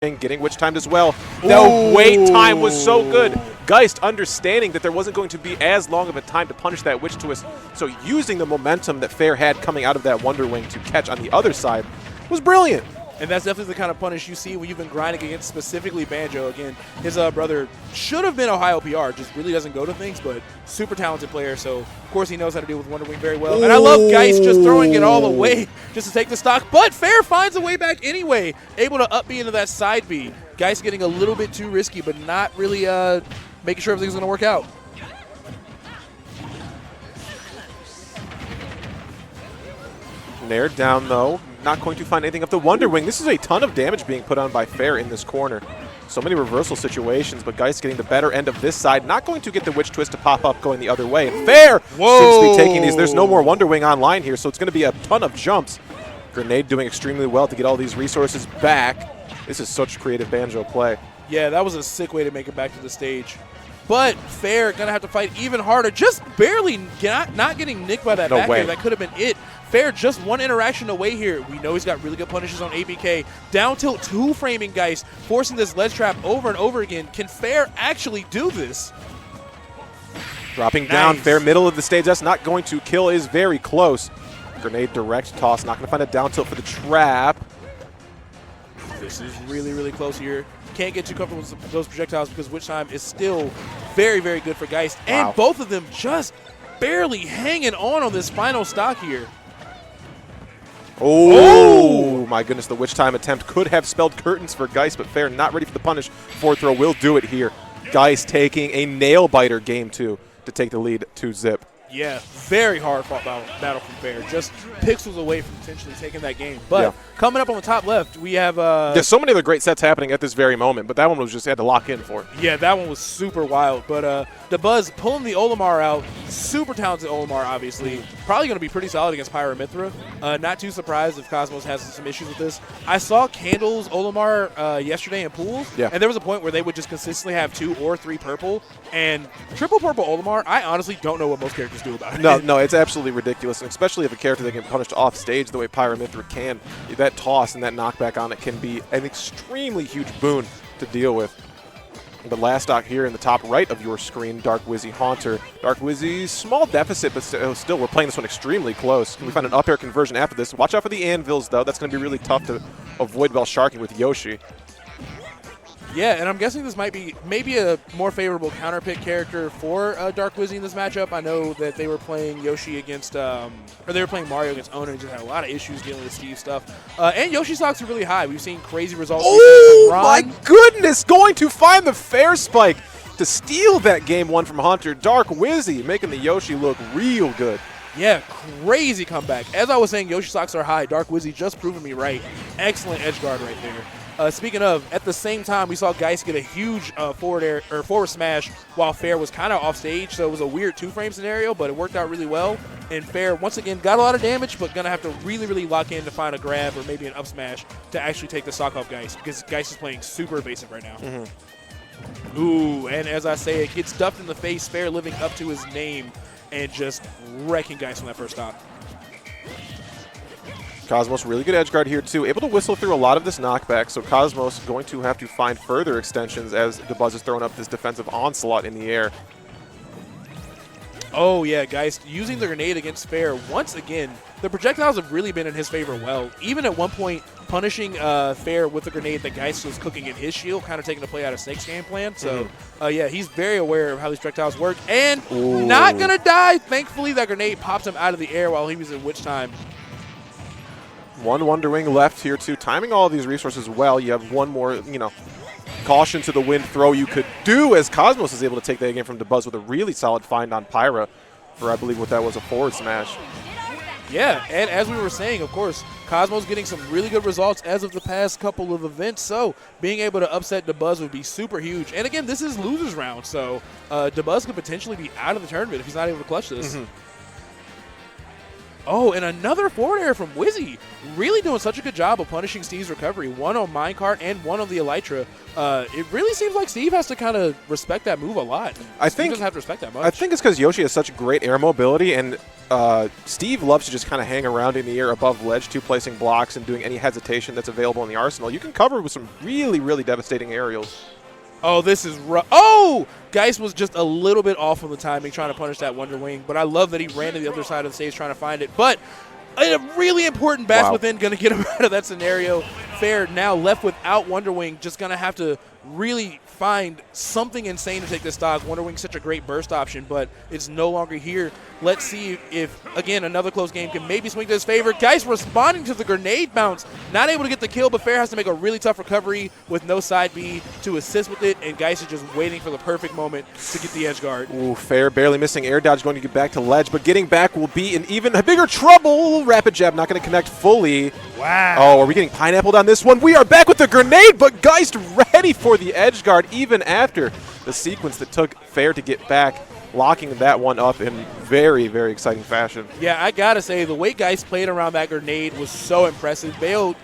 getting witch timed as well. The wait time was so good. Geist understanding that there wasn't going to be as long of a time to punish that witch twist, so using the momentum that Fair had coming out of that Wonder Wing to catch on the other side was brilliant. And that's definitely the kind of punish you see when you've been grinding against specifically Banjo. Again, his brother should have been Ohio PR, just really doesn't go to things, but super talented player. So, of course, he knows how to deal with Wonder Wing very well. And I love Geist just throwing it all away just to take the stock. But Fair finds a way back anyway, able to up B into that side B. Geist getting a little bit too risky, but not really making sure everything's going to work out. Nair down, though. Not going to find anything of the Wonder Wing. This is a ton of damage being put on by Fair in this corner. So many reversal situations, but Geist getting the better end of this side. Not going to get the Witch Twist to pop up going the other way. And Fair seems to be taking these. There's no more Wonder Wing online here, so it's going to be a ton of jumps. Grenade doing extremely well to get all these resources back. This is such creative Banjo play. Yeah, that was a sick way to make it back to the stage. But Fair going to have to fight even harder. Just barely not getting nicked by that back air. That could have been it. Fair just one interaction away here. We know he's got really good punishes on ABK. Down tilt two framing Geist, forcing this ledge trap over and over again. Can Fair actually do this? Dropping down, Fair middle of the stage. That's not going to kill, is very close. Grenade direct toss, not going to find a down tilt for the trap. This is really, really close here. Can't get too comfortable with those projectiles because Witch Time is still very, very good for Geist. Wow. And both of them just barely hanging on this final stock here. Oh, my goodness, the Witch Time attempt could have spelled curtains for Geist, but Fair not ready for the punish. Forward throw will do it here. Geist taking a nail-biter game 2 to take the lead to Zip. Yeah, very hard fought battle from Fair. Just pixels away from potentially taking that game. But coming up on the top left, we have there's so many other great sets happening at this very moment, but that one was just had to lock in for. Yeah, that one was super wild. But Dabuz pulling the Olimar out. Super talented Olimar, obviously. Probably going to be pretty solid against Pyra Mythra. Not too surprised if Cosmos has some issues with this. I saw Candle's Olimar yesterday in pools, and there was a point where they would just consistently have 2 or 3 purple. And triple purple Olimar, I honestly don't know what most characters do about it. No, it's absolutely ridiculous, and especially if a character that can punish off stage the way Pyra Mythra can. That toss and that knockback on it can be an extremely huge boon to deal with. But last stock here in the top right of your screen, Dark Wizzy Haunter. Dark Wizzy, small deficit, but still we're playing this one extremely close. Can we find an up air conversion after this? Watch out for the anvils, though. That's going to be really tough to avoid while sharking with Yoshi. Yeah, and I'm guessing this might be maybe a more favorable counterpick character for Dark Wizzy in this matchup. I know that they were playing Yoshi against, or they were playing Mario against Owner and just had a lot of issues dealing with Steve stuff. And Yoshi stocks are really high. We've seen crazy results. Oh my goodness! Going to find the fair spike to steal that game 1 from Hunter. Dark Wizzy making the Yoshi look real good. Yeah, crazy comeback. As I was saying, Yoshi stocks are high. Dark Wizzy just proving me right. Excellent edge guard right there. Speaking of, at the same time, we saw Geist get a huge forward smash while Fair was kind of off stage, so it was a weird 2-frame scenario, but it worked out really well. And Fair, once again, got a lot of damage, but going to have to really, really lock in to find a grab or maybe an up smash to actually take the stock off Geist, because Geist is playing super evasive right now. Ooh, and as I say, it gets stuffed in the face, Fair living up to his name and just wrecking Geist on that first stock. Cosmos, really good edge guard here, too. Able to whistle through a lot of this knockback, so Cosmos going to have to find further extensions as Dabuz is throwing up this defensive onslaught in the air. Oh, yeah, Geist using the grenade against Fair. Once again, the projectiles have really been in his favor well. Even at one point, punishing Fair with the grenade that Geist was cooking in his shield, kind of taking the play out of Snake's game plan. So, yeah, he's very aware of how these projectiles work. And not going to die. Thankfully, that grenade popped him out of the air while he was in Witch Time. 1 Wonder Wing left here, too. Timing all of these resources well. You have one more, caution to the wind throw you could do as Cosmos is able to take that game from Dabuz with a really solid find on Pyra for, I believe, what that was, a forward smash. Yeah, and as we were saying, of course, Cosmos getting some really good results as of the past couple of events, so being able to upset Dabuz would be super huge. And again, this is losers round, so Dabuz could potentially be out of the tournament if he's not able to clutch this. Oh, and another forward air from Wizzy. Really doing such a good job of punishing Steve's recovery. One on Minecart and one on the Elytra. It really seems like Steve has to kind of respect that move a lot. Steve doesn't have to respect that much. I think it's because Yoshi has such great air mobility, and Steve loves to just kind of hang around in the air above ledge 2, placing blocks and doing any hesitation that's available in the arsenal. You can cover with some really, really devastating aerials. Oh, this is rough. Oh! Geist was just a little bit off on the timing trying to punish that Wonder Wing, but I love that he ran to the other side of the stage trying to find it. But a really important bash within going to get him out of that scenario. Fair now left without Wonder Wing, just going to have to really find something insane to take this stock. Wonder Wing's such a great burst option, but it's no longer here. Let's see if, again, another close game can maybe swing to his favor. Geist responding to the grenade bounce. Not able to get the kill, but Fair has to make a really tough recovery with no side B to assist with it, and Geist is just waiting for the perfect moment to get the edge guard. Ooh, Fair barely missing air dodge, going to get back to ledge, but getting back will be in even bigger trouble. Rapid jab not going to connect fully. Wow. Oh, are we getting pineappled on this one? We are back with the grenade, but Geist ready for the edge guard even after the sequence that took Fair to get back, locking that one up in very, very exciting fashion. Yeah, I gotta say, the way Geist played around that grenade was so impressive. Bale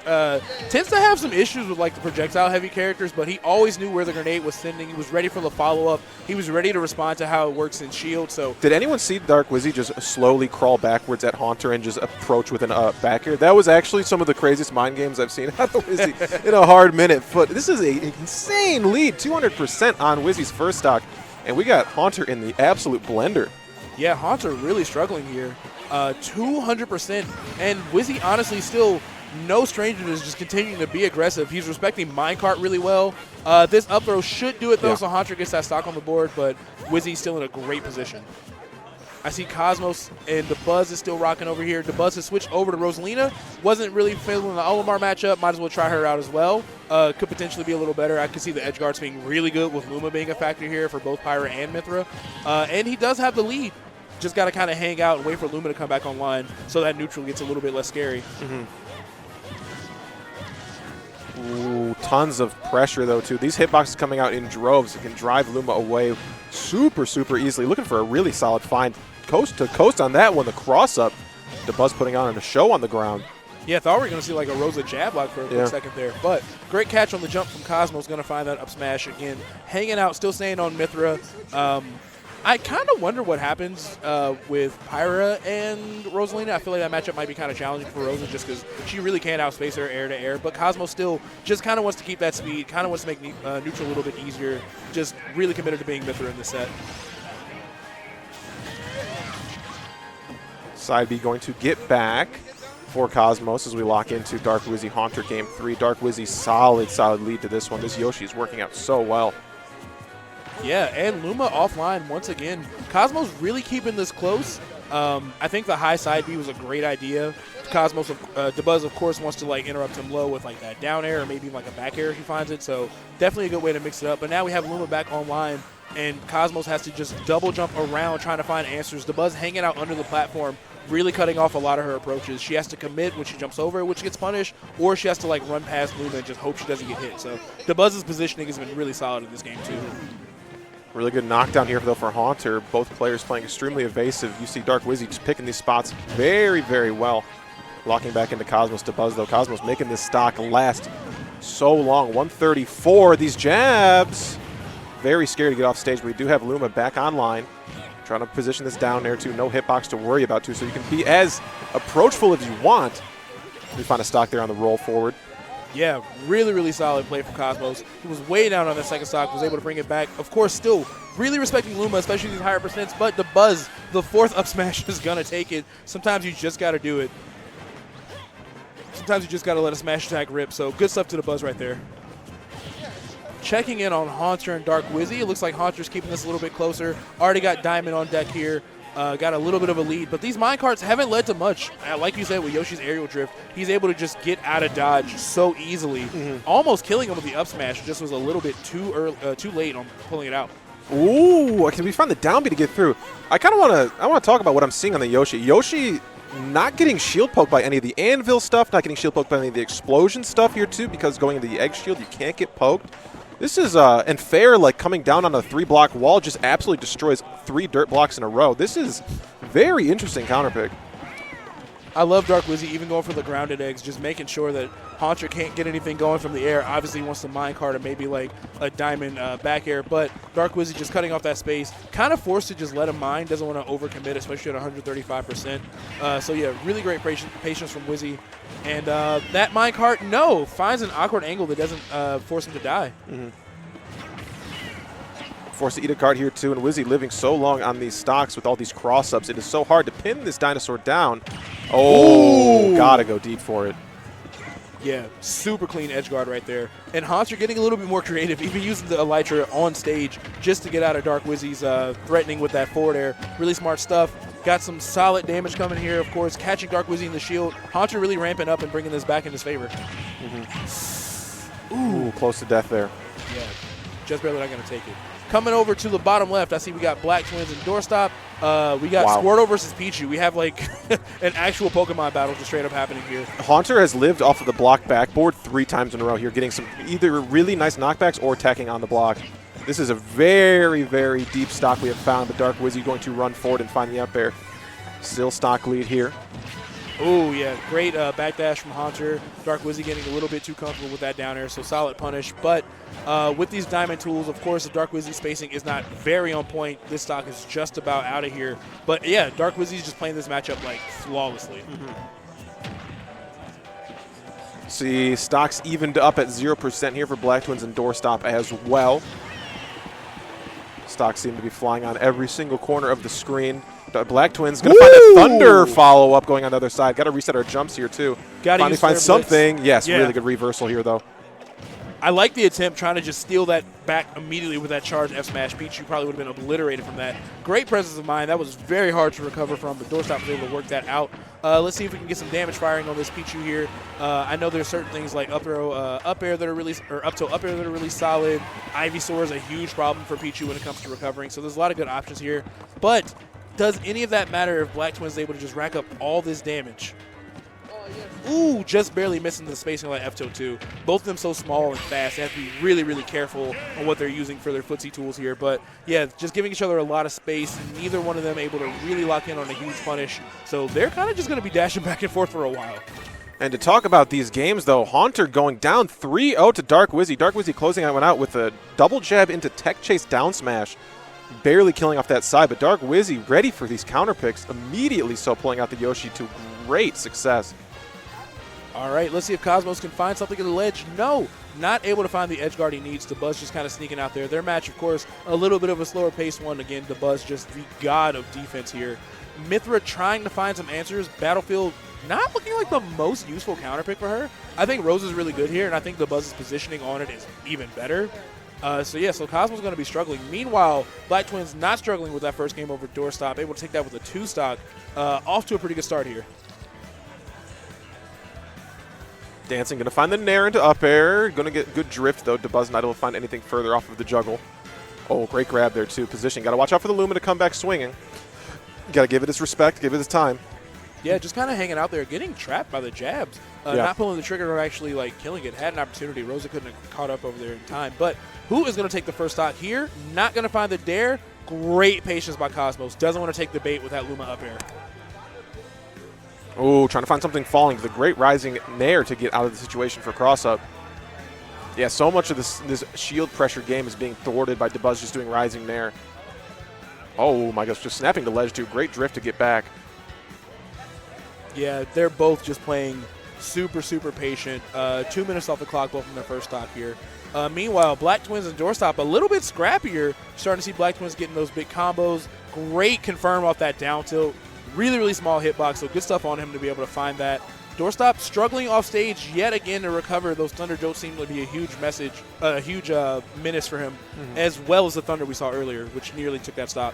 tends to have some issues with like the projectile-heavy characters, but he always knew where the grenade was sending. He was ready for the follow-up. He was ready to respond to how it works in Shield. So, did anyone see Dark Wizzy just slowly crawl backwards at Haunter and just approach with an back air? That was actually some of the craziest mind games I've seen out of Wizzy in a hard minute. But this is an insane lead, 200% on Wizzy's first stock. And we got Haunter in the absolute blender. Yeah, Haunter really struggling here. 200%. And Wizzy honestly still no stranger to just continuing to be aggressive. He's respecting Minecart really well. This up throw should do it though, so Haunter gets that stock on the board, but Wizzy's still in a great position. I see Cosmos and Dabuz is still rocking over here. Dabuz has switched over to Rosalina. Wasn't really feeling the Olimar matchup. Might as well try her out as well. Could potentially be a little better. I could see the edge guards being really good with Luma being a factor here for both Pyra and Mythra. And he does have the lead. Just got to kind of hang out and wait for Luma to come back online so that neutral gets a little bit less scary. Ooh, tons of pressure though too. These hitboxes coming out in droves. It can drive Luma away super, super easily. Looking for a really solid find. Coast to coast on that one. The cross up. Dabuz putting on a show on the ground. Yeah, I thought we were going to see like a Rosa jab lock for a quick second there. But great catch on the jump from Cosmos. Going to find that up smash again. Hanging out, still staying on Mythra. I kind of wonder what happens with Pyra and Rosalina. I feel like that matchup might be kind of challenging for Rosa just because she really can't outspace her air to air. But Cosmos still just kind of wants to keep that speed, kind of wants to make neutral a little bit easier. Just really committed to being Mythra in this set. Side B going to get back for Cosmos as we lock into Dark Wizzy Haunter Game 3. Dark Wizzy solid lead to this one. This Yoshi is working out so well. Yeah, and Luma offline once again. Cosmos really keeping this close. I think the high side B was a great idea. Cosmos, Dabuz, of course, wants to like interrupt him low with like that down air or maybe like a back air if he finds it. So definitely a good way to mix it up. But now we have Luma back online, and Cosmos has to just double jump around trying to find answers. Dabuz hanging out under the platform, really cutting off a lot of her approaches. She has to commit when she jumps over, which gets punished, or she has to like run past Luma and just hope she doesn't get hit. So Dabuz's positioning has been really solid in this game too. Really good knockdown here, though, for Haunter. Both players playing extremely evasive. You see Dark Wizzy just picking these spots very, very well. Locking back into Cosmos. Dabuz, though. Cosmos making this stock last so long. 134. These jabs. Very scary to get off stage, but we do have Luma back online. Trying to position this down there, too. No hitbox to worry about, too, so you can be as approachful as you want. We find a stock there on the roll forward. Yeah, really, really solid play from Cosmos. He was way down on that second stock, was able to bring it back. Of course, still really respecting Luma, especially these higher percents, but Dabuz, the fourth up smash, is going to take it. Sometimes you just got to do it. Sometimes you just got to let a smash attack rip, so good stuff to Dabuz right there. Checking in on Haunter and Dark Wizzy. It looks like Haunter's keeping this a little bit closer. Already got Diamond on deck here. Got a little bit of a lead, but these minecarts haven't led to much. Like you said, with Yoshi's aerial drift, he's able to just get out of dodge so easily. Almost killing him with the up smash, just was a little bit too late on pulling it out. Ooh, can we find the down B to get through? I kind of want to talk about what I'm seeing on the Yoshi. Yoshi not getting shield poked by any of the anvil stuff, not getting shield poked by any of the explosion stuff here too, because going into the egg shield, you can't get poked. This is, and Fair, like, coming down on a 3-block wall just absolutely destroys 3 dirt blocks in a row. This is very interesting counterpick. I love Dark Wizzy even going for the grounded eggs, just making sure that Haunter can't get anything going from the air. Obviously, he wants to minecart or maybe like a diamond back air, but Dark Wizzy just cutting off that space, kind of forced to just let him mine, doesn't want to overcommit, especially at 135%. So yeah, really great patience from Wizzy. And that minecart, finds an awkward angle that doesn't force him to die. Forced to eat a card here too, and Wizzy living so long on these stocks with all these cross-ups, it is so hard to pin this dinosaur down. Oh, Ooh. Gotta go deep for it. Yeah, super clean edge guard right there. And Haunter getting a little bit more creative, even using the Elytra on stage just to get out of Dark Wizzy's threatening with that forward air. Really smart stuff. Got some solid damage coming here, of course, catching Dark Wizzy in the shield. Haunter really ramping up and bringing this back in his favor. Ooh, close to death there. Yeah, just barely not going to take it. Coming over to the bottom left, I see we got Black Twins and Doorstop. We got Squirtle versus Pichu. We have like an actual Pokemon battle just straight up happening here. Haunter has lived off of the block backboard 3 times in a row here, getting some either really nice knockbacks or attacking on the block. This is a very, very deep stock we have found, but Dark Wizzy going to run forward and find the up air. Still stock lead here. Oh, yeah, great backdash from Haunter. Dark Wizzy getting a little bit too comfortable with that down air, so solid punish. But with these diamond tools, of course, the Dark Wizzy spacing is not very on point. This stock is just about out of here. But, yeah, Dark Wizzy's just playing this matchup, like, flawlessly. See, stocks evened up at 0% here for Black Twins and Doorstop as well. Stocks seem to be flying on every single corner of the screen. Black Twins going to find a Thunder follow-up going on the other side. Got to reset our jumps here, too. Finally find something. Yes, really good reversal here, though. I like the attempt, trying to just steal that back immediately with that charge F smash. Pichu probably would have been obliterated from that. Great presence of mind. That was very hard to recover from, but Doorstop was able to work that out. Let's see if we can get some damage firing on this Pichu here. I know there's certain things like up throw, up air that are really, or up tilt up air that are really solid. Ivysaur is a huge problem for Pichu when it comes to recovering, so there's a lot of good options here. But does any of that matter if Black Twins is able to just rack up all this damage? Ooh, just barely missing the spacing like F-Tilt 2. Both of them so small and fast. They have to be really, really careful on what they're using for their footsie tools here. But, yeah, just giving each other a lot of space. Neither one of them able to really lock in on a huge punish. So they're kind of just going to be dashing back and forth for a while. And to talk about these games, though, Haunter going down 3-0 to Dark Wizzy. Dark Wizzy closing that one out with a double jab into tech chase down smash. Barely killing off that side, but Dark Wizzy ready for these counter picks. Immediately so pulling out the Yoshi to great success. All right, let's see if Cosmos can find something at the ledge. No, not able to find the edge guard he needs. Dabuz just kind of sneaking out there. Their match, of course, a little bit of a slower pace one. Again, Dabuz just the god of defense here. Mythra trying to find some answers. Battlefield not looking like the most useful counter pick for her. I think Rose is really good here, and I think Dabuz's positioning on it is even better. So Cosmo's going to be struggling. Meanwhile, Black Twins not struggling with that first game over Doorstop, able to take that with a 2 stock. Off to a pretty good start here. Dancing, going to find the Nair into up air. Going to get good drift, though. Dabuz not able to find anything further off of the juggle. Oh, great grab there, too. Position. Got to watch out for the Luma to come back swinging. Got to give it its respect, give it its time. Yeah, just kind of hanging out there, getting trapped by the jabs. Not pulling the trigger or actually like killing it. Had an opportunity. Rosa couldn't have caught up over there in time. But who is going to take the first stock here? Not going to find the dare. Great patience by Cosmos. Doesn't want to take the bait with that Luma up air. Oh, trying to find something falling. The great rising Nair to get out of the situation for cross-up. Yeah, so much of this shield pressure game is being thwarted by Dabuz just doing rising Nair. Oh my gosh, just snapping the ledge too. Great drift to get back. Yeah, they're both just playing super, super patient. 2 minutes off the clock, both from their first stock here. Meanwhile, Black Twins and Doorstop a little bit scrappier. Starting to see Black Twins getting those big combos. Great confirm off that down tilt. Really, really small hitbox, so good stuff on him to be able to find that. Doorstop struggling off stage yet again to recover. Those Thunder Jolts seem to be a huge menace for him, as well as the Thunder we saw earlier, which nearly took that stop.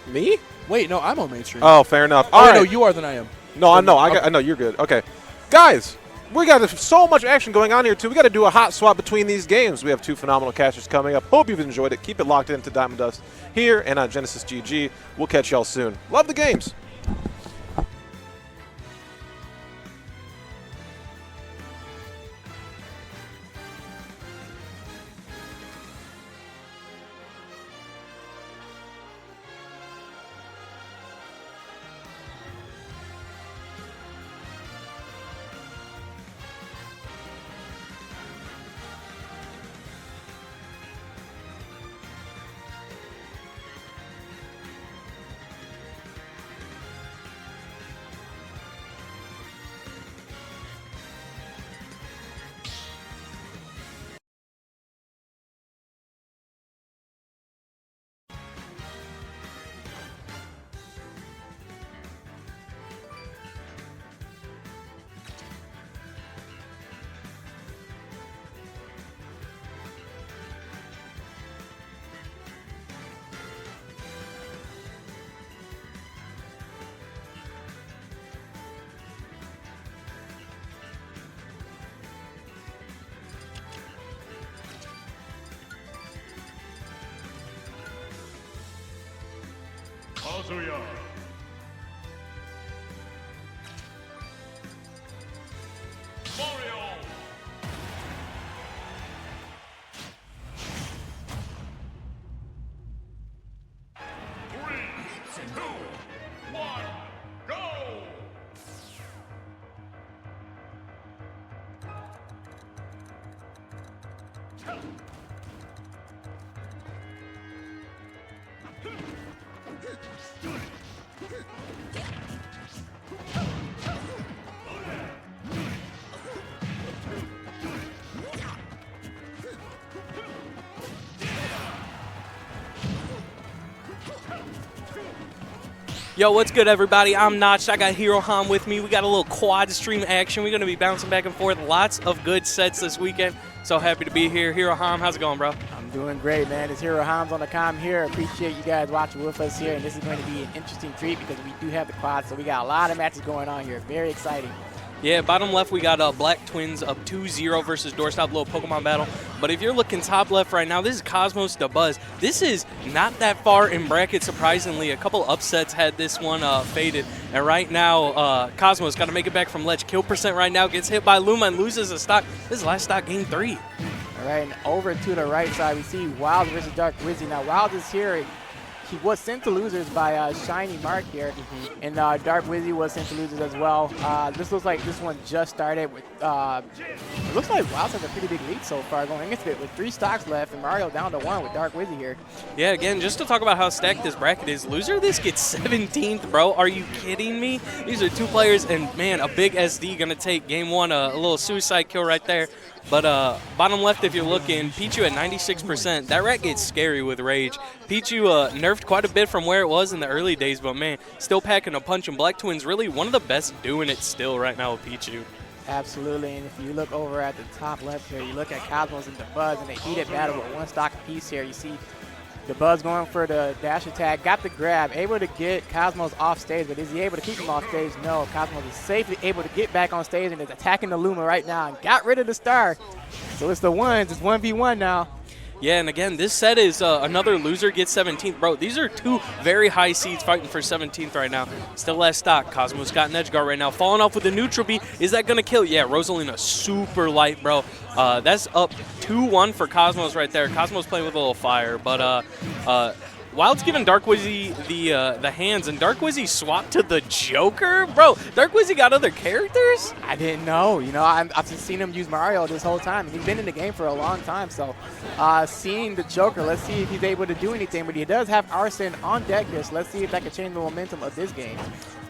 Me? Wait, no, I'm on mainstream. Oh, fair enough. Oh, right. No, you are the I am. No, I know. I know you're good. Okay. Guys, we got so much action going on here, too. We got to do a hot swap between these games. We have 2 phenomenal catchers coming up. Hope you've enjoyed it. Keep it locked into Diamond Dust here and on Genesis GG. We'll catch y'all soon. Love the games. Yo, what's good, everybody? I'm Notch. I got HeroHom with me. We got a little quad stream action. We're going to be bouncing back and forth. Lots of good sets this weekend. So happy to be here. HeroHom, how's it going, bro? I'm doing great, man. It's HeroHoms on the comm here. Appreciate you guys watching with us here. And this is going to be an interesting treat because we do have the quad. So we got a lot of matches going on here. Very exciting. Yeah, bottom left, we got Black Twins up 2-0 versus Doorstop, little Pokemon battle. But if you're looking top left right now, this is Cosmos Dabuz. This is not that far in bracket, surprisingly. A couple upsets had this one faded. And right now, Cosmos got to make it back from ledge. Kill percent right now, gets hit by Luma and loses a stock. This is last stock, game 3. All right, and over to the right side, we see Wild versus Dark Wizzy. Now, Wild is here. He was sent to losers by Shiny Mark here, and Dark Wizzy was sent to losers as well. This looks like this one just started with, it looks like Wild has a pretty big lead so far going into it with 3 stocks left and Mario down to 1 with Dark Wizzy here. Yeah, again, just to talk about how stacked this bracket is, loser this gets 17th, bro. Are you kidding me? These are 2 players, and man, a big SD gonna take game 1, a little suicide kill right there. But bottom left, if you're looking, Pichu at 96%. That rat gets scary with Rage. Pichu nerfed quite a bit from where it was in the early days, but man, still packing a punch. And Black Twins really one of the best doing it still right now with Pichu. Absolutely, and if you look over at the top left here, you look at Cosmos and Dabuz, and they heated battle with 1 stock apiece here. You see Dabuz going for the dash attack, got the grab, able to get Cosmos off stage, but is he able to keep him off stage? No, Cosmos is safely able to get back on stage and is attacking the Luma right now and got rid of the star. So it's the ones, it's 1v1 now. Yeah, and again, this set is another loser gets 17th. Bro, these are 2 very high seeds fighting for 17th right now. Still last stock. Cosmos got an edge guard right now. Falling off with the neutral B. Is that going to kill? Yeah, Rosalina super light, bro. That's up 2-1 for Cosmos right there. Cosmos playing with a little fire, but Wild's giving Dark Wizzy the hands, and Dark Wizzy swapped to the Joker? Bro, Dark Wizzy got other characters? I didn't know. You know, I've just seen him use Mario this whole time. He's been in the game for a long time, so seeing the Joker, let's see if he's able to do anything. But he does have Arson on deck here, so let's see if that can change the momentum of this game.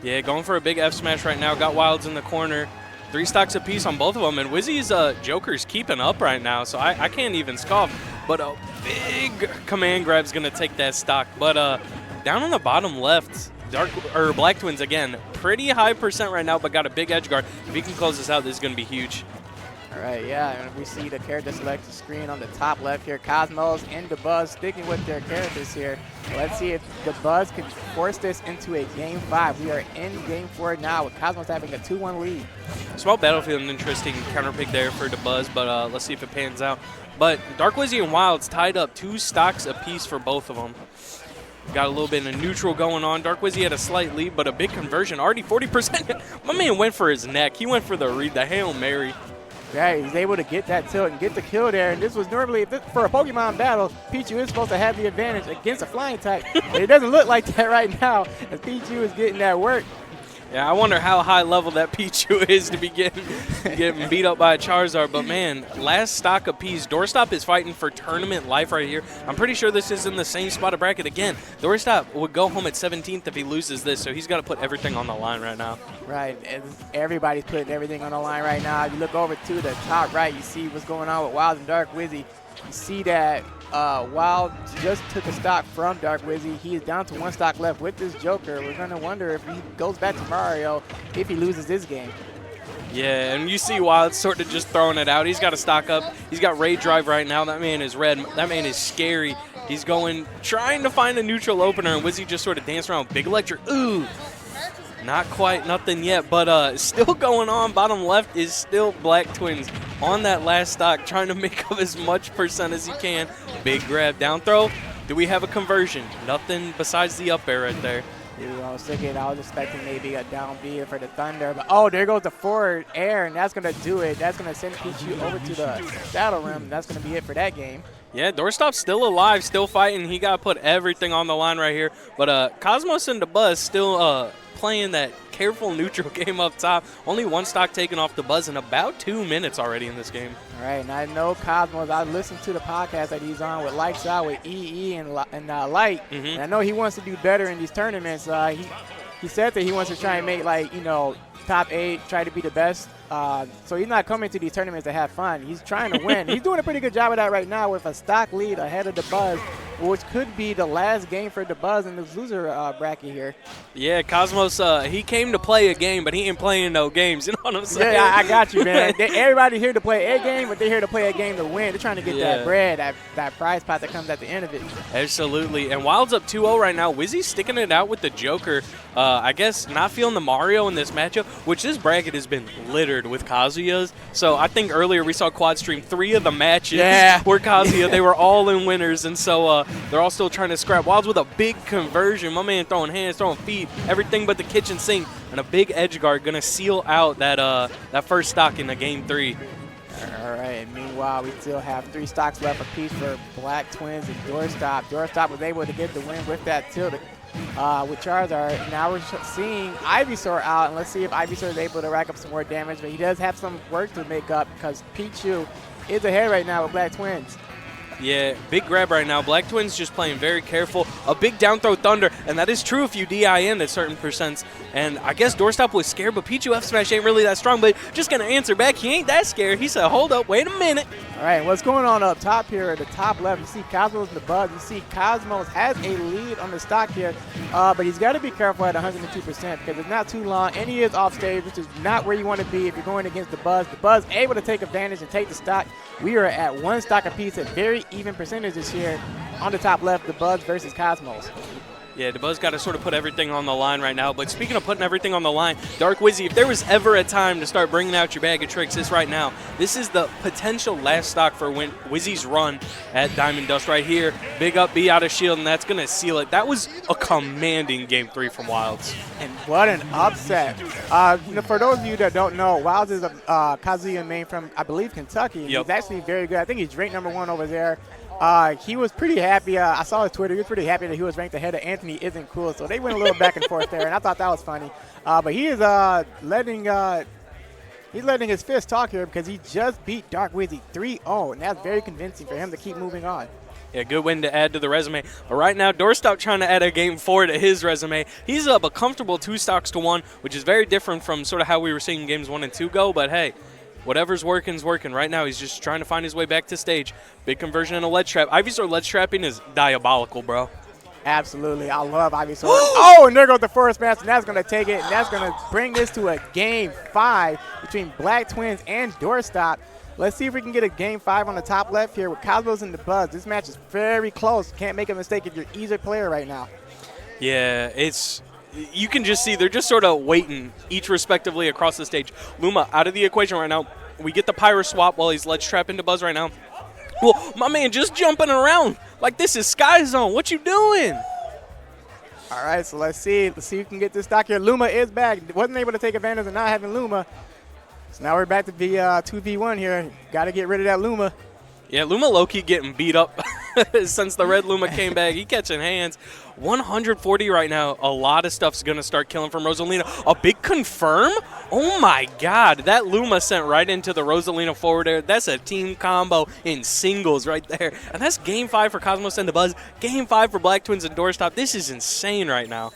Yeah, going for a big F smash right now. Got Wilds in the corner. 3 stocks apiece on both of them, and Wizzy's Joker's keeping up right now, so I can't even scoff. But a big command grab's going to take that stock. But down on the bottom left, Black Twins, again, pretty high percent right now, but got a big edge guard. If he can close this out, this is going to be huge. All right, yeah, and we see the character selection screen on the top left here. Cosmos and Dabuz sticking with their characters here. Let's see if Dabuz can force this into a game 5. We are in game 4 now with Cosmos having a 2-1 lead. Small battlefield, an interesting counter pick there for Dabuz, but let's see if it pans out. But Dark Wizzy and Wilds tied up 2 stocks apiece for both of them. Got a little bit of neutral going on. Dark Wizzy had a slight lead, but a big conversion, already 40%. My man went for his neck. He went for the Hail Mary. Yeah, he's able to get that tilt and get the kill there. And this was normally, for a Pokemon battle, Pichu is supposed to have the advantage against a flying type. But it doesn't look like that right now, as Pichu is getting that work. Yeah, I wonder how high level that Pichu is to be getting beat up by a Charizard. But, man, last stock apiece. Doorstop is fighting for tournament life right here. I'm pretty sure this is in the same spot of bracket again. Doorstop would go home at 17th if he loses this, so he's got to put everything on the line right now. Right. Everybody's putting everything on the line right now. You look over to the top right, you see what's going on with Wild and Dark Wizzy. You see that Wild just took a stock from Dark Wizzy. He is down to 1 stock left with this Joker. We're going to wonder if he goes back to Mario if he loses this game. Yeah, and you see Wild sort of just throwing it out. He's got a stock up. He's got Raid Drive right now. That man is red. That man is scary. He's trying to find a neutral opener, and Wizzy just sort of danced around. Big electric. Ooh. Not quite nothing yet, but still going on. Bottom left is still Black Twins on that last stock, trying to make up as much percent as he can. Big grab, down throw. Do we have a conversion? Nothing besides the up air right there. Again, I was expecting maybe a down B for the Thunder, but oh, there goes the forward air, and that's going to do it. That's going to send Pichu over to the Shadow Rim. That's going to be it for that game. Yeah, Doorstop's still alive, still fighting. He got to put everything on the line right here. But Cosmos and Dabuz still playing that careful neutral game up top. Only one stock taken off Dabuz in about 2 minutes already in this game. All right, and I know Cosmos, I listened to the podcast that he's on with Lights Out with EE and Light, and I know he wants to do better in these tournaments. He said that he wants to try and make, like, top 8, try to be the best. So he's not coming to these tournaments to have fun. He's trying to win. He's doing a pretty good job of that right now with a stock lead ahead of Dabuz, which could be the last game for Dabuz in this loser bracket here. Yeah, Cosmos, he came to play a game, but he ain't playing no games. You know what I'm saying? Yeah, I got you, man. Everybody's here to play a game, but they're here to play a game to win. They're trying to get that bread, that prize pot that comes at the end of it. Absolutely. And Wild's up 2-0 right now. Wizzy's sticking it out with the Joker. I guess not feeling the Mario in this matchup, which this bracket has been littered with Kazuya's. So I think earlier we saw Quad Stream 3 of the matches were Kazuya. They were all in winners, and so they're all still trying to scrap. Wild's with a big conversion. My man throwing hands, throwing feet, everything but the kitchen sink, and a big edge guard going to seal out that first stock in the game 3. All right, and meanwhile, we still have 3 stocks left apiece for Black Twins and Doorstop. Doorstop was able to get the win with that tilt with Charizard. Now we're seeing Ivysaur out, and let's see if Ivysaur is able to rack up some more damage, but he does have some work to make up because Pichu is ahead right now with Black Twins. Yeah, big grab right now. Black Twins just playing very careful. A big down throw Thunder, and that is true if you DIN at certain percents. And I guess Doorstop was scared, but Pichu F Smash ain't really that strong, but just going to answer back. He ain't that scared. He said, hold up, wait a minute. All right, what's going on up top here at the top left? You see Cosmos and Dabuz. You see Cosmos has a lead on the stock here, but he's got to be careful at 102% because it's not too long, and he is off stage, which is not where you want to be if you're going against Dabuz. Dabuz able to take advantage and take the stock. We are at 1 stock apiece at very even percentages here on the top left, Dabuz versus Cosmos. Yeah, Dabuz got to sort of put everything on the line right now. But speaking of putting everything on the line, Dark Wizzy, if there was ever a time to start bringing out your bag of tricks, it's right now. This is the potential last stock for Wizzy's run at Diamond Dust right here. Big up B out of shield, and that's going to seal it. That was a commanding game 3 from Wilds. And what an upset. For those of you that don't know, Wilds is a Kazuya main from, I believe, Kentucky. Yep. He's actually very good. I think he's ranked #1 over there. He was pretty happy. I saw his Twitter. He was pretty happy that he was ranked ahead of Anthony Isn't Cool. So they went a little back and forth there, and I thought that was funny. But he is letting his fist talk here because he just beat Dark Wizzy 3-0, and that's very convincing for him to keep moving on. Yeah, good win to add to the resume. But right now, Doorstop trying to add a game 4 to his resume. He's up a comfortable 2 stocks to 1, which is very different from sort of how we were seeing games 1 and 2 go. But hey, whatever's working is working. Right now, he's just trying to find his way back to stage. Big conversion in a ledge trap. Ivysaur ledge trapping is diabolical, bro. Absolutely. I love Ivysaur. Oh, and there goes the first match, and that's going to take it, and that's going to bring this to a game 5 between Black Twins and Doorstop. Let's see if we can get a game 5 on the top left here with Cosmos and Dabuz. This match is very close. Can't make a mistake if you're either player right now. Yeah, you can just see they're just sort of waiting each respectively across the stage. Luma out of the equation right now. We get the Pyra swap while he's ledge trapping Dabuz right now. Well, my man just jumping around like this is Sky Zone. What you doing? All right, so let's see. Let's see if we can get this stock here. Luma is back. Wasn't able to take advantage of not having Luma. So now we're back to be 2v1 here. Got to get rid of that Luma. Yeah, Luma low-key getting beat up since the red Luma came back. He catching hands. 140 right now. A lot of stuff's going to start killing from Rosalina. A big confirm? Oh, my God. That Luma sent right into the Rosalina forward air. That's a team combo in singles right there. And that's game 5 for Cosmos and Dabuz. Game 5 for Black Twins and Doorstop. This is insane right now.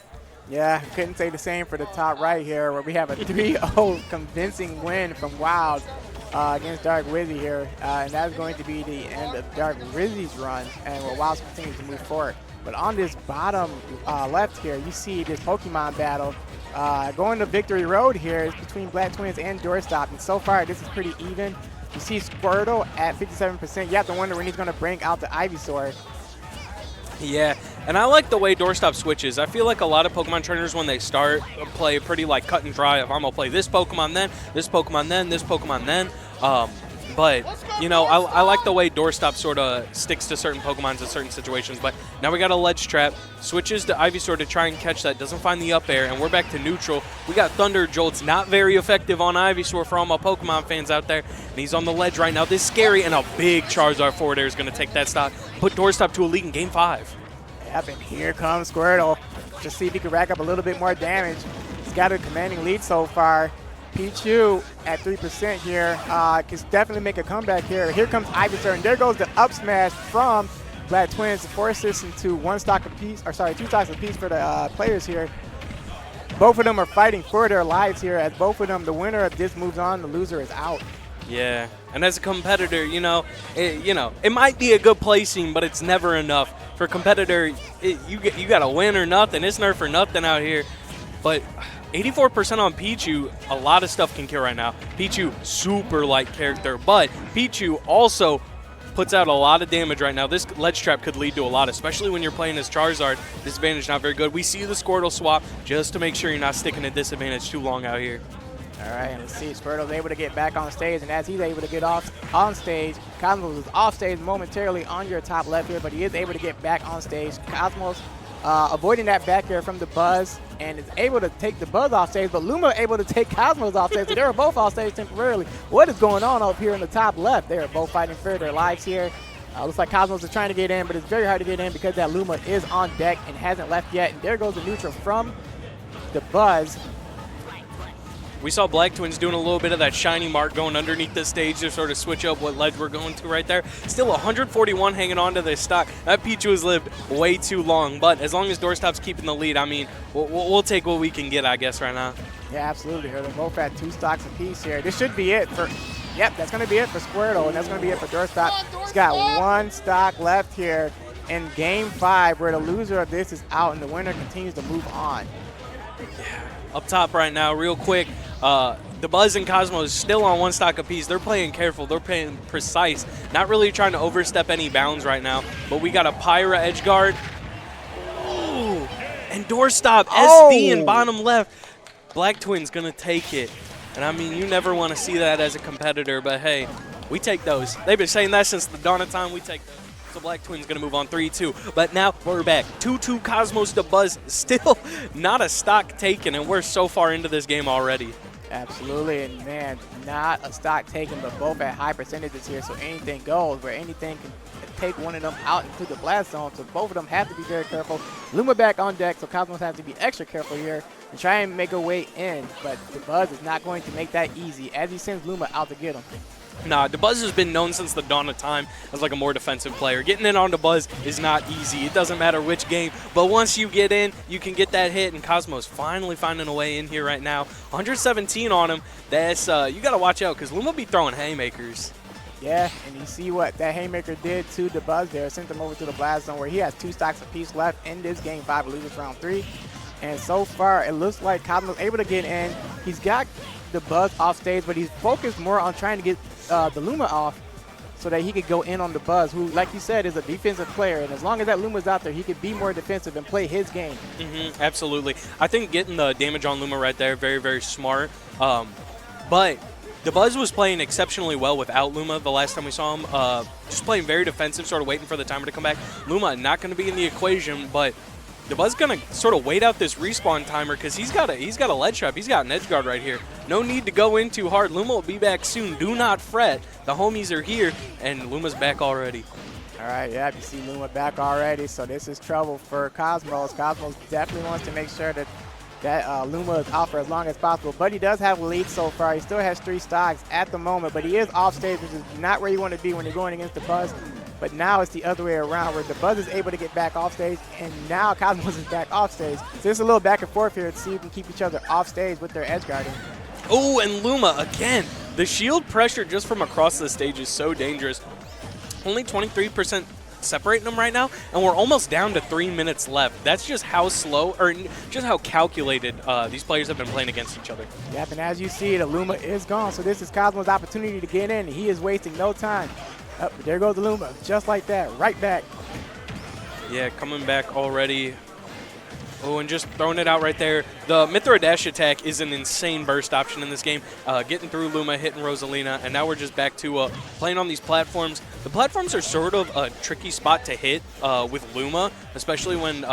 Yeah, couldn't say the same for the top right here where we have a 3-0 convincing win from Wild against Dark Wizzy here. And that's going to be the end of Dark Wizzy's run and where Wild continues to move forward. But on this bottom left here, you see this Pokemon battle. Going to victory road here is between Black Twins and Doorstop. And so far, this is pretty even. You see Squirtle at 57%. You have to wonder when he's going to bring out the Ivysaur. Yeah, and I like the way Doorstop switches. I feel like a lot of Pokemon trainers, when they start, play pretty like cut and dry. If I'm going to play this Pokemon then, this Pokemon then, this Pokemon then. But, you know, I like the way Doorstop sort of sticks to certain Pokemons in certain situations. But now we got a Ledge Trap. Switches to Ivysaur to try and catch that. Doesn't find the up air, and we're back to neutral. We got Thunder Jolts, not very effective on Ivysaur for all my Pokemon fans out there. And he's on the ledge right now. This is scary, and a big Charizard forward air is going to take that stock. Put Doorstop to a lead in Game 5. Yep, and here comes Squirtle. Just see if he can rack up a little bit more damage. He's got a commanding lead so far. Pichu at 3% here can definitely make a comeback here. Here comes Ivysaur, and there goes the up smash from Black Twins to force this into two stocks apiece for the players here. Both of them are fighting for their lives here. As both of them, the winner of this moves on, the loser is out. Yeah, and as a competitor, it might be a good placing, but it's never enough. For a competitor, you got to win or nothing. It's nerf or nothing out here. But 84% on Pichu, a lot of stuff can kill right now. Pichu, super light character, but Pichu also puts out a lot of damage right now. This Ledge Trap could lead to a lot, especially when you're playing as Charizard. Disadvantage not very good. We see the Squirtle swap just to make sure you're not sticking at disadvantage too long out here. All right, and let's see, Squirtle's able to get back on stage, and as he's able to get off on stage, Cosmos is off stage momentarily on your top left here, but he is able to get back on stage. Cosmos avoiding that back air from the Buzz, and is able to take the Buzz off stage, but Luma able to take Cosmos off stage, so they were both off stage temporarily. What is going on up here in the top left? They are both fighting for their lives here. Looks like Cosmos is trying to get in, but it's very hard to get in because that Luma is on deck and hasn't left yet, and there goes the neutral from the Buzz. We saw Black Twins doing a little bit of that shiny mark going underneath the stage to sort of switch up what ledge we're going to right there. Still 141 hanging on to this stock. That Pichu has lived way too long, but as long as Doorstop's keeping the lead, I mean, we'll take what we can get, I guess, right now. Yeah, absolutely. They're both at 2 stocks apiece here. This should be it for, yep, that's going to be it for Squirtle, and that's going to be it for Doorstop. He's got 1 stock left here in Game 5, where the loser of this is out, and the winner continues to move on. Yeah. Up top right now, real quick, the Buzz and Cosmos still on 1 stock apiece. They're playing careful. They're playing precise. Not really trying to overstep any bounds right now. But we got a Pyra edge guard. Ooh, and Doorstop, SD in bottom left. Black Twins going to take it. And, I mean, you never want to see that as a competitor. But, hey, we take those. They've been saying that since the dawn of time. We take those. So Black Twins going to move on 3-2. But now we're back. 2-2 Cosmos to Buzz. Still not a stock taken, and we're so far into this game already. Absolutely, and man, not a stock taken, but both at high percentages here, so anything goes, where anything can take one of them out into the blast zone, so both of them have to be very careful. Luma back on deck, so Cosmos has to be extra careful here and try and make a way in, but the Buzz is not going to make that easy as he sends Luma out to get him. Nah, Dabuz has been known since the dawn of time as like a more defensive player. Getting in on Dabuz is not easy. It doesn't matter which game. But once you get in, you can get that hit, and Cosmos finally finding a way in here right now. 117 on him. That's you got to watch out because Luma be throwing haymakers. Yeah, and you see what that haymaker did to Dabuz there. Sent him over to the blast zone where he has 2 stocks apiece left in this Game 5. Loses round 3. And so far, it looks like Cosmos able to get in. He's got the Buzz off stage, but he's focused more on trying to get the Luma off so that he could go in on the Buzz, who, like you said, is a defensive player. And as long as that Luma's out there, he could be more defensive and play his game. Absolutely. I think getting the damage on Luma right there, very, very smart. But the Buzz was playing exceptionally well without Luma the last time we saw him. Just playing very defensive, sort of waiting for the timer to come back. Luma not going to be in the equation, but the Buzz going to sort of wait out this respawn timer because he's got a ledge trap. He's got an edge guard right here. No need to go in too hard. Luma will be back soon. Do not fret. The homies are here, and Luma's back already. All right, yeah, you see Luma back already, so this is trouble for Cosmos. Cosmos definitely wants to make sure that Luma is out for as long as possible, but he does have a lead so far. He still has 3 stocks at the moment, but he is off stage, which is not where you want to be when you're going against the Buzz. But now it's the other way around, where the Buzz is able to get back off stage, and now Cosmos is back off stage. So there's a little back and forth here to see who can keep each other off stage with their edge guarding. Oh, and Luma again. The shield pressure just from across the stage is so dangerous. Only 23% separating them right now, and we're almost down to 3 minutes left. That's just how slow, or just how calculated these players have been playing against each other. Yep, and as you see, the Luma is gone, so this is Cosmos' opportunity to get in. He is wasting no time. Oh, there goes the Luma, just like that, right back. Yeah, coming back already. Oh, and just throwing it out right there. The Mythra dash attack is an insane burst option in this game. Getting through Luma, hitting Rosalina, and now we're just back to playing on these platforms. The platforms are sort of a tricky spot to hit with Luma, especially when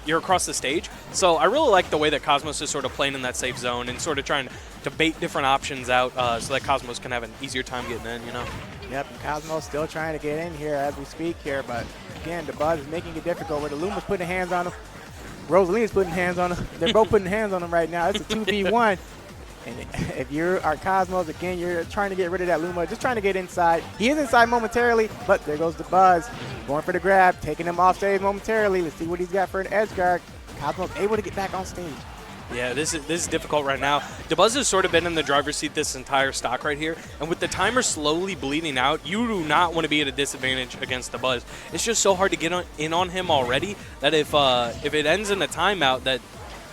you're across the stage. So I really like the way that Cosmos is sort of playing in that safe zone and sort of trying to bait different options out so that Cosmos can have an easier time getting in, you know? Yep, and Cosmos still trying to get in here as we speak here, but again, Dabuz is making it difficult where the Luma's putting hands on him. Rosalina's putting hands on him. They're both putting hands on him right now. It's a 2v1. And if you are Cosmos, again, you're trying to get rid of that Luma, just trying to get inside. He is inside momentarily, but there goes Dabuz. Going for the grab, taking him off stage momentarily. Let's see what he's got for an edge guard. Cosmos able to get back on stage. Yeah, this is difficult right now. Dabuz has sort of been in the driver's seat this entire stock right here, and with the timer slowly bleeding out, you do not want to be at a disadvantage against Dabuz. It's just so hard to get in on him already that if it ends in a timeout, that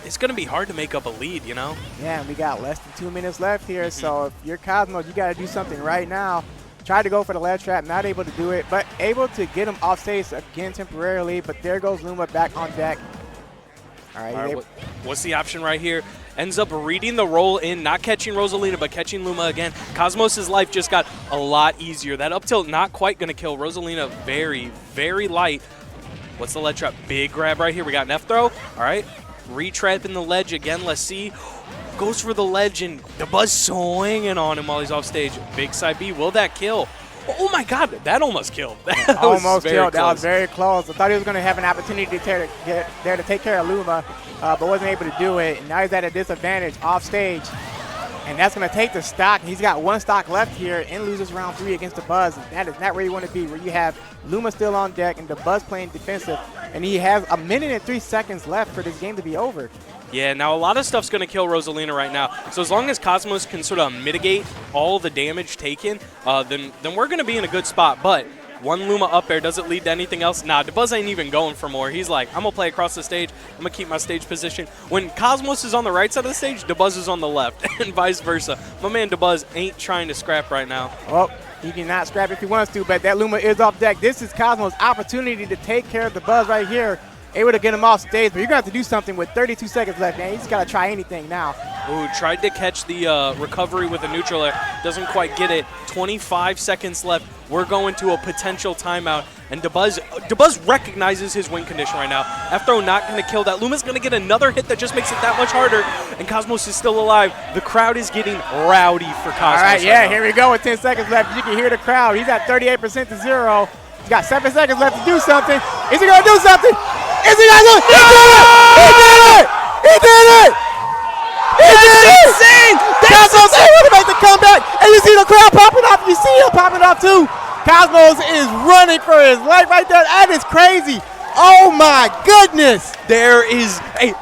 it's going to be hard to make up a lead, you know? Yeah, and we got less than 2 minutes left here, so if you're Cosmos, you got to do something right now. Tried to go for the ledge trap, not able to do it, but able to get him off stage again temporarily, but there goes Luma back on deck. All right, what's the option right here? Ends up reading the roll in, not catching Rosalina, but catching Luma again. Cosmos' life just got a lot easier. That up tilt not quite going to kill Rosalina. Very, very light. What's the ledge trap? Big grab right here. We got an F throw. All right. Retrapping the ledge again. Let's see. Goes for the ledge, and Dabuz swinging on him while he's off stage. Big side B. Will that kill? Oh, my God. That almost killed. That almost killed. Close. That was very close. I thought he was going to have an opportunity to get there to take care of Luma, but wasn't able to do it. And now he's at a disadvantage off stage. And that's going to take the stock. He's got one stock left here and loses round 3 against Dabuz. And that is not where you want to be, where you have Luma still on deck and Dabuz playing defensive. And he has 1 minute and 3 seconds left for this game to be over. Yeah, now a lot of stuff's going to kill Rosalina right now. So as long as Cosmos can sort of mitigate all the damage taken, then we're going to be in a good spot. But one Luma up there, does it lead to anything else? Nah, Dabuz ain't even going for more. He's like, I'm going to play across the stage. I'm going to keep my stage position. When Cosmos is on the right side of the stage, Dabuz is on the left, and vice versa. My man Dabuz ain't trying to scrap right now. Well, he cannot scrap if he wants to, but that Luma is off deck. This is Cosmos' opportunity to take care of Dabuz right here. Able to get him off stage, but you're going to have to do something with 32 seconds left, man. You just got to try anything now. Ooh, tried to catch the recovery with a neutral air. Doesn't quite get it. 25 seconds left. We're going to a potential timeout. And Dabuz recognizes his win condition right now. F-throw not going to kill that. Luma's going to get another hit that just makes it that much harder. And Cosmos is still alive. The crowd is getting rowdy for Cosmos. All right, yeah, here we go with 10 seconds left. You can hear the crowd. He's at 38% to 0. He's got 7 seconds left to do something. Is he going to do something? Is he going to do it? He did it! He did it! He did it! Insane! Cosmos able to make the comeback, and you see the crowd popping off. You see him popping off too. Cosmos is running for his life right there. That is crazy. Oh my goodness! There is a